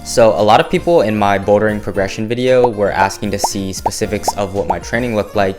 So a lot of people in my bouldering progression video were asking to see specifics of what my training looked like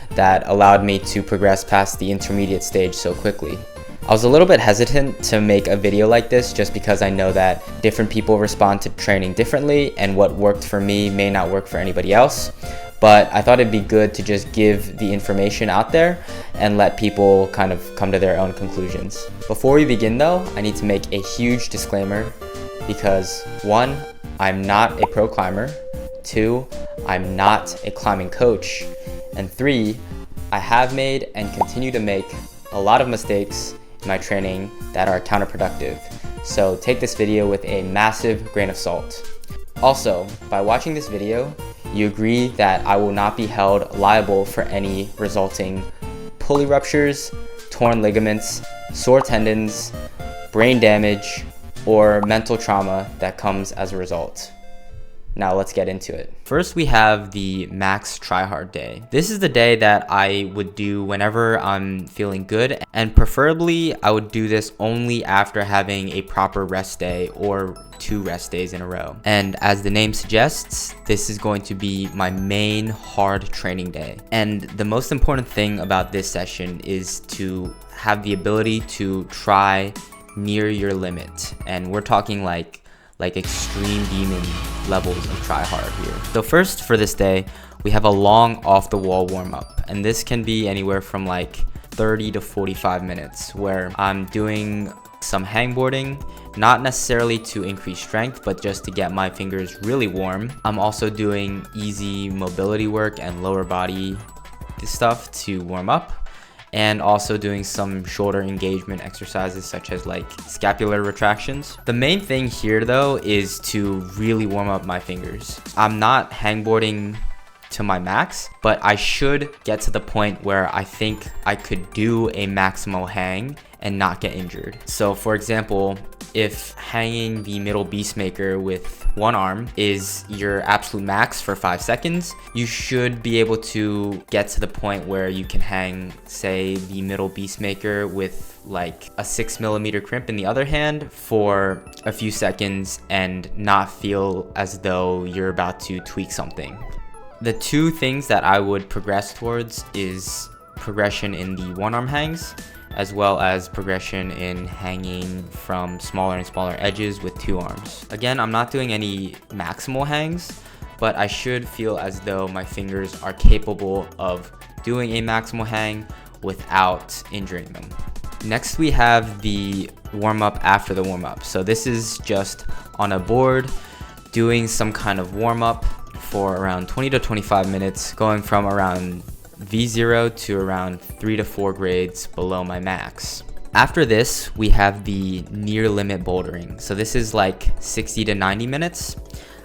that allowed me to progress past the intermediate stage so quickly. I was a little bit hesitant to make a video like this just because I know that different people respond to training differently and what worked for me may not work for anybody else. But I thought it'd be good to just give the information out there and let people kind of come to their own conclusions. Before we begin though, I need to make a huge disclaimer because 1, I'm not a pro climber, 2, I'm not a climbing coach, and 3, I have made and continue to make a lot of mistakes in my training that are counterproductive. So take this video with a massive grain of salt. Also, by watching this video, you agree that I will not be held liable for any resulting pulley ruptures, torn ligaments, sore tendons, brain damage, or mental trauma that comes as a result. Now let's get into it. First, we have the max Tryhard day. This is the day that I would do whenever I'm feeling good, and preferably I would do this only after having a proper rest day or 2 rest days in a row. And as the name suggests, this is going to be my main hard training day. And the most important thing about this session is to have the ability to try near your limit, and we're talking like extreme demon levels of Tryhard here. So first, for this day, we have a long off-the-wall warm-up, and this can be anywhere from like 30 to 45 minutes, where I'm doing some hangboarding, not necessarily to increase strength, but just to get my fingers really warm. I'm also doing easy mobility work and lower body stuff to warm up, and also doing some shoulder engagement exercises such as like scapular retractions. The main thing here though is to really warm up my fingers. I'm not hangboarding to my max, but I should get to the point where I think I could do a maximal hang and not get injured. So for example, if hanging the middle beastmaker with one arm is your absolute max for 5 seconds, you should be able to get to the point where you can hang, say, the middle beastmaker with like a 6mm crimp in the other hand for a few seconds and not feel as though you're about to tweak something. The 2 things that I would progress towards is progression in the one-arm hangs, as well as progression in hanging from smaller and smaller edges with 2 arms. Again, I'm not doing any maximal hangs, but I should feel as though my fingers are capable of doing a maximal hang without injuring them. Next, we have the warm-up after the warm-up. So this is just on a board, doing some kind of warm-up for around 20 to 25 minutes, going from around V0 to around 3 to 4 grades below my max. After this, we have the near limit bouldering. So this is like 60 to 90 minutes.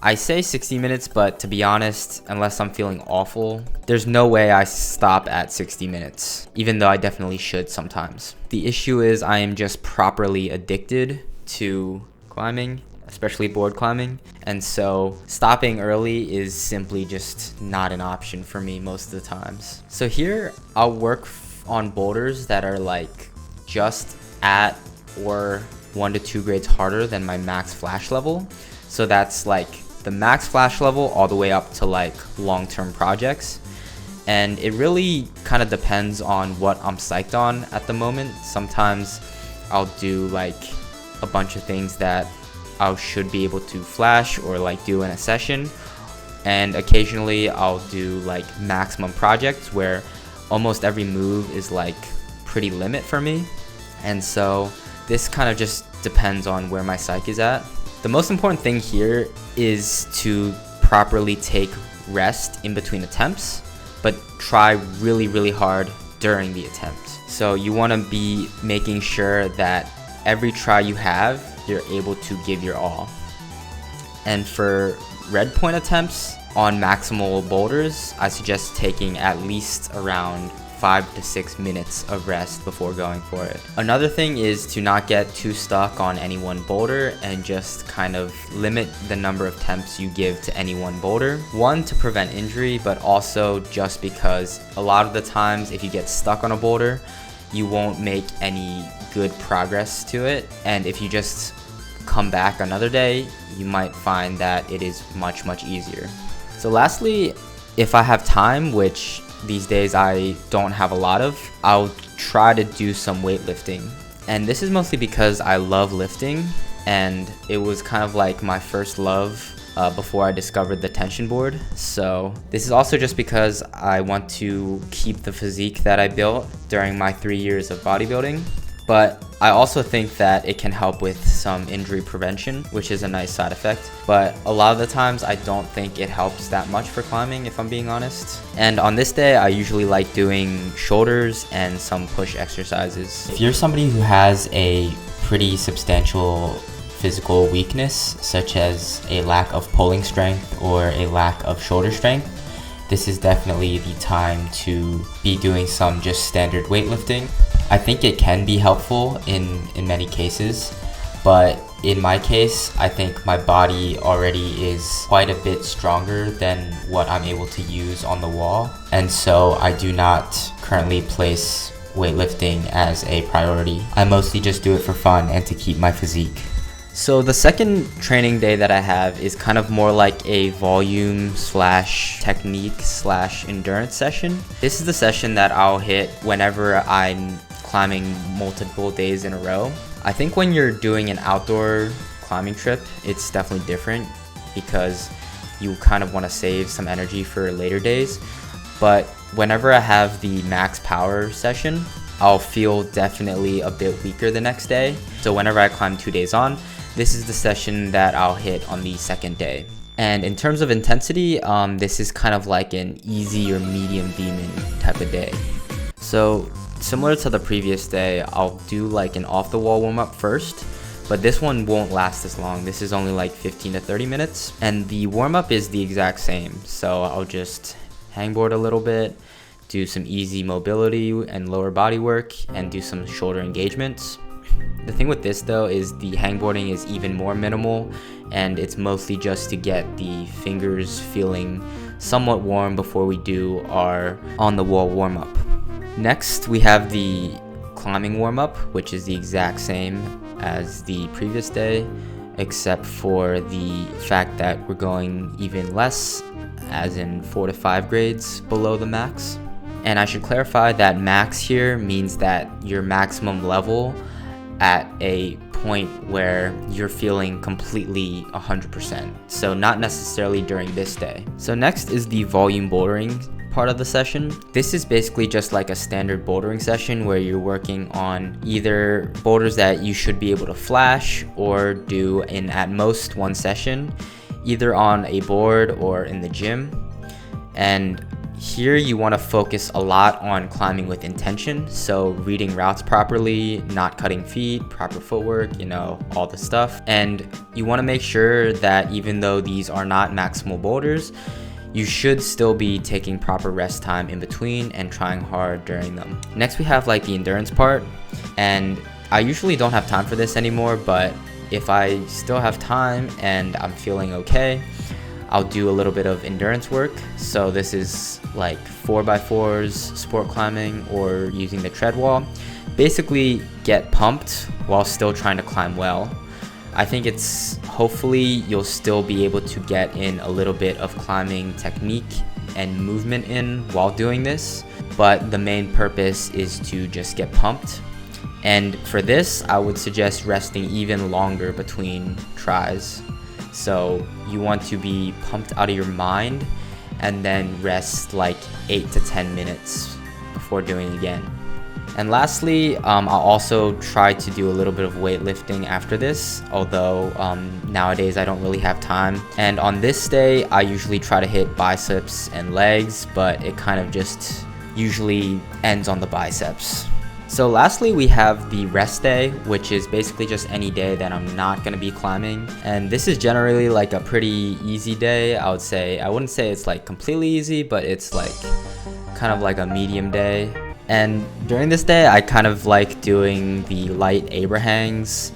I say 60 minutes, but to be honest, unless I'm feeling awful, there's no way I stop at 60 minutes, even though I definitely should sometimes. The issue is I am just properly addicted to climbing, especially board climbing, and so stopping early is simply just not an option for me most of the times. So here I'll work on boulders that are like just at or 1 to 2 grades harder than my max flash level. So that's like the max flash level all the way up to like long-term projects, and it really kind of depends on what I'm psyched on at the moment. Sometimes I'll do like a bunch of things that I should be able to flash or like do in a session, and occasionally I'll do like maximum projects where almost every move is like pretty limit for me, and so this kind of just depends on where my psych is at. The most important thing here is to properly take rest in between attempts, but try really hard during the attempt. So you want to be making sure that every try you have, you're able to give your all. And for red point attempts on maximal boulders, I suggest taking at least around 5 to 6 minutes of rest before going for it. Another thing is to not get too stuck on any one boulder and just kind of limit the number of attempts you give to any one boulder. One, to prevent injury, but also just because a lot of the times if you get stuck on a boulder, you won't make any good progress to it. And if you just come back another day, you might find that it is much easier. So lastly, if I have time, which these days I don't have a lot of, I'll try to do some weightlifting. And this is mostly because I love lifting, and it was kind of like my first love before I discovered the tension board. So this is also just because I want to keep the physique that I built during my 3 years of bodybuilding. But I also think that it can help with some injury prevention, which is a nice side effect. But a lot of the times I don't think it helps that much for climbing, if I'm being honest. And on this day, I usually like doing shoulders and some push exercises. If you're somebody who has a pretty substantial physical weakness, such as a lack of pulling strength or a lack of shoulder strength, this is definitely the time to be doing some just standard weightlifting. I think it can be helpful in many cases, but in my case, I think my body already is quite a bit stronger than what I'm able to use on the wall, and so I do not currently place weightlifting as a priority. I mostly just do it for fun and to keep my physique. So the second training day that I have is kind of more like a volume / technique / endurance session. This is the session that I'll hit whenever I'm climbing multiple days in a row. I think when you're doing an outdoor climbing trip, it's definitely different because you kind of want to save some energy for later days. But whenever I have the max power session, I'll feel definitely a bit weaker the next day. So whenever I climb 2 days on, this is the session that I'll hit on the second day. And in terms of intensity, this is kind of like an easy or medium demon type of day. So similar to the previous day, I'll do like an off the wall warm up first, but this one won't last as long. This is only like 15 to 30 minutes. And the warm up is the exact same. So I'll just hangboard a little bit, do some easy mobility and lower body work, and do some shoulder engagements. The thing with this though is the hangboarding is even more minimal, and it's mostly just to get the fingers feeling somewhat warm before we do our on the wall warm up. Next, we have the climbing warm up, which is the exact same as the previous day, except for the fact that we're going even less, as in 4 to 5 grades below the max. And I should clarify that max here means that your maximum level at a point where you're feeling completely 100%. So not necessarily during this day. So next is the volume bouldering part of the session. This is basically just like a standard bouldering session where you're working on either boulders that you should be able to flash or do in at most one session, either on a board or in the gym. And here you want to focus a lot on climbing with intention, so reading routes properly, not cutting feet, proper footwork, all the stuff. And you want to make sure that even though these are not maximal boulders, you should still be taking proper rest time in between and trying hard during them. Next we have like the endurance part, and I usually don't have time for this anymore, but if I still have time and I'm feeling okay, I'll do a little bit of endurance work. So this is like 4x4s, sport climbing, or using the tread wall. Basically get pumped while still trying to climb well. I think hopefully you'll still be able to get in a little bit of climbing technique and movement in while doing this, but the main purpose is to just get pumped. And for this, I would suggest resting even longer between tries. So you want to be pumped out of your mind and then rest like 8 to 10 minutes before doing it again. And lastly, I'll also try to do a little bit of weightlifting after this, although nowadays I don't really have time. And on this day, I usually try to hit biceps and legs, but it kind of just usually ends on the biceps. So lastly, we have the rest day, which is basically just any day that I'm not going to be climbing. And this is generally like a pretty easy day, I would say. I wouldn't say it's like completely easy, but it's like kind of like a medium day. And during this day, I kind of like doing the light Abrahangs,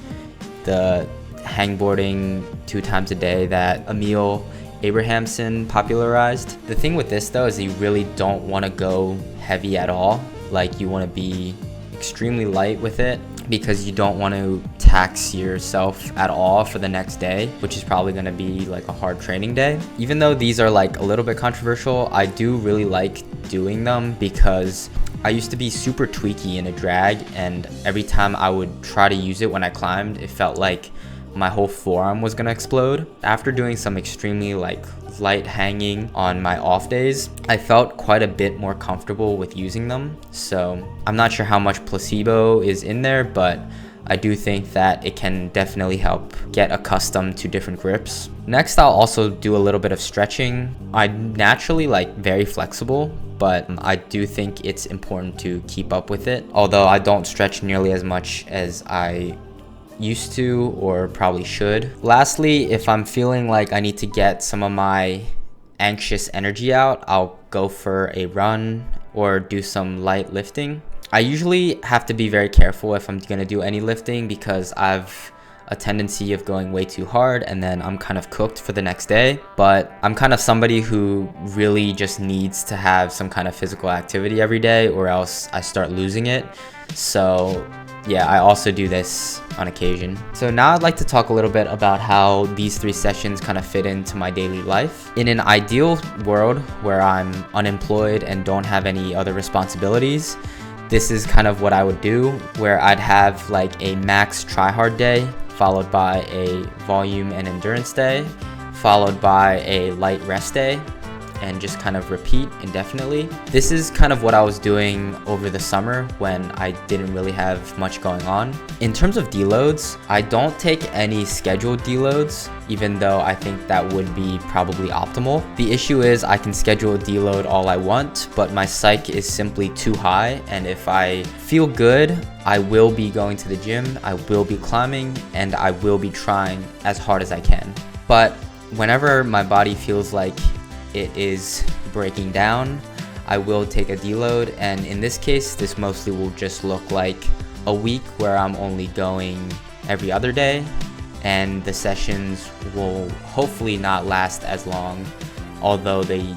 the hangboarding 2 times a day that Emil Abrahamson popularized. The thing with this though is you really don't want to go heavy at all. Like you want to be extremely light with it because you don't want to tax yourself at all for the next day, which is probably going to be like a hard training day. Even though these are like a little bit controversial, I do really like doing them because I used to be super tweaky in a drag, and every time I would try to use it when I climbed, it felt like my whole forearm was gonna explode. After doing some extremely like light hanging on my off days, I felt quite a bit more comfortable with using them. So I'm not sure how much placebo is in there, but I do think that it can definitely help get accustomed to different grips. Next, I'll also do a little bit of stretching. I'm naturally like very flexible, but I do think it's important to keep up with it. Although I don't stretch nearly as much as I used to or probably should. Lastly, if I'm feeling like I need to get some of my anxious energy out, I'll go for a run or do some light lifting. I usually have to be very careful if I'm gonna do any lifting because I've a tendency of going way too hard and then I'm kind of cooked for the next day. But I'm kind of somebody who really just needs to have some kind of physical activity every day or else I start losing it. So yeah, I also do this on occasion. So now I'd like to talk a little bit about how these 3 sessions kind of fit into my daily life. In an ideal world where I'm unemployed and don't have any other responsibilities, this is kind of what I would do, where I'd have like a max Tryhard day, followed by a volume and endurance day, followed by a light rest day, and just kind of repeat indefinitely. This is kind of what I was doing over the summer when I didn't really have much going on. In terms of deloads, I don't take any scheduled deloads, even though I think that would be probably optimal. The issue is I can schedule a deload all I want, but my psych is simply too high, and if I feel good, I will be going to the gym, I will be climbing, and I will be trying as hard as I can. But whenever my body feels like it is breaking down, I will take a deload, and in this case, this mostly will just look like a week where I'm only going every other day, and the sessions will hopefully not last as long, although they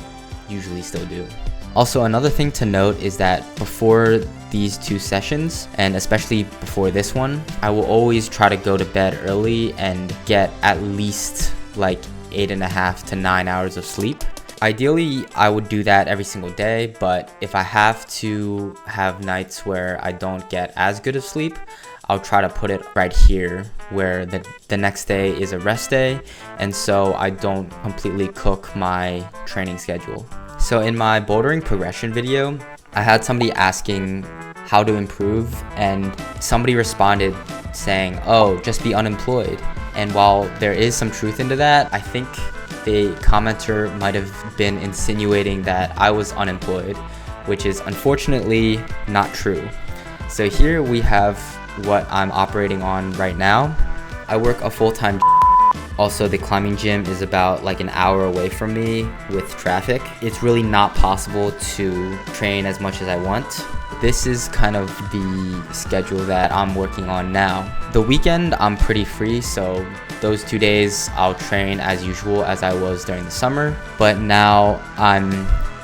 usually still do. Also, another thing to note is that before these 2 sessions, and especially before this one, I will always try to go to bed early and get at least like 8.5 to 9 hours of sleep. Ideally, I would do that every single day, but if I have to have nights where I don't get as good of sleep, I'll try to put it right here where the next day is a rest day, and so I don't completely cook my training schedule. So in my bouldering progression video, I had somebody asking how to improve, and somebody responded saying, "Oh, just be unemployed." And while there is some truth into that, I think the commenter might have been insinuating that I was unemployed, which is unfortunately not true. So here we have what I'm operating on right now. I work a full-time Also, the climbing gym is about like an hour away from me with traffic. It's really not possible to train as much as I want. This is kind of the schedule that I'm working on now. The weekend, I'm pretty free, so those 2 days I'll train as usual as I was during the summer. But now I'm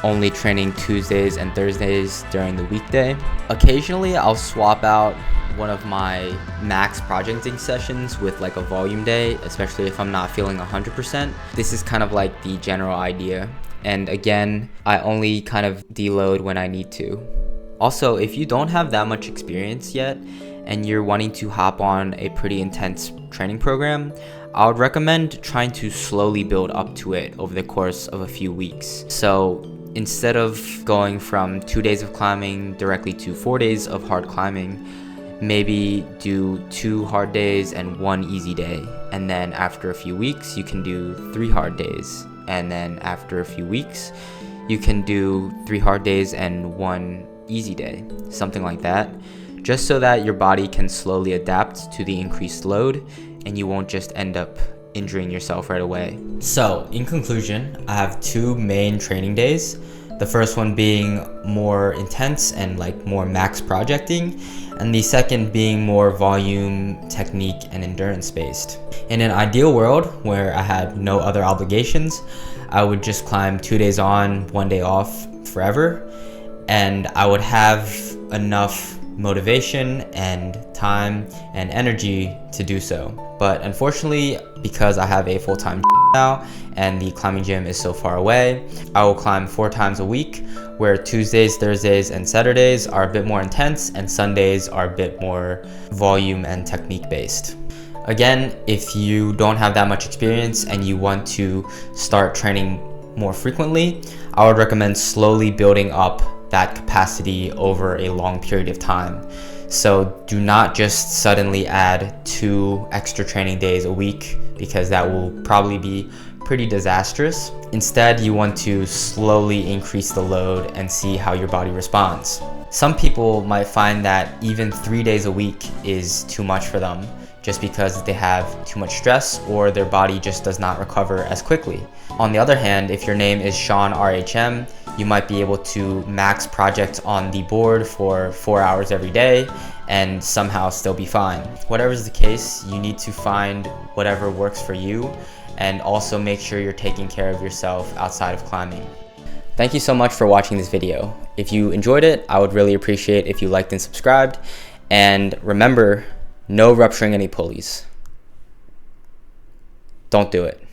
only training Tuesdays and Thursdays during the weekday. Occasionally, I'll swap out one of my max projecting sessions with like a volume day, especially if I'm not feeling 100%. This is kind of like the general idea. And again, I only kind of deload when I need to. Also, if you don't have that much experience yet and you're wanting to hop on a pretty intense training program, I would recommend trying to slowly build up to it over the course of a few weeks. So instead of going from 2 days of climbing directly to 4 days of hard climbing, maybe do 2 hard days and 1 easy day. And then after a few weeks, you can do 3 hard days. And then after a few weeks, you can do 3 hard days and 1 easy day, something like that, just so that your body can slowly adapt to the increased load and you won't just end up injuring yourself right away. So in conclusion, I have 2 main training days. The first one being more intense and like more max projecting, and the second being more volume, technique, and endurance based. In an ideal world where I had no other obligations, I would just climb 2 days on, 1 day off forever, and I would have enough motivation and time and energy to do so. But unfortunately, because I have a full-time now and the climbing gym is so far away, I will climb 4 times a week, where Tuesdays, Thursdays, and Saturdays are a bit more intense and Sundays are a bit more volume and technique based. Again, if you don't have that much experience and you want to start training more frequently, I would recommend slowly building up that capacity over a long period of time. So do not just suddenly add 2 extra training days a week, because that will probably be pretty disastrous. Instead, you want to slowly increase the load and see how your body responds. Some people might find that even 3 days a week is too much for them, just because they have too much stress or their body just does not recover as quickly. On the other hand, if your name is Sean RHM, you might be able to max projects on the board for 4 hours every day and somehow still be fine. Whatever is the case, you need to find whatever works for you, and also make sure you're taking care of yourself outside of climbing. Thank you so much for watching this video. If you enjoyed it, I would really appreciate if you liked and subscribed. And remember, no rupturing any pulleys. Don't do it.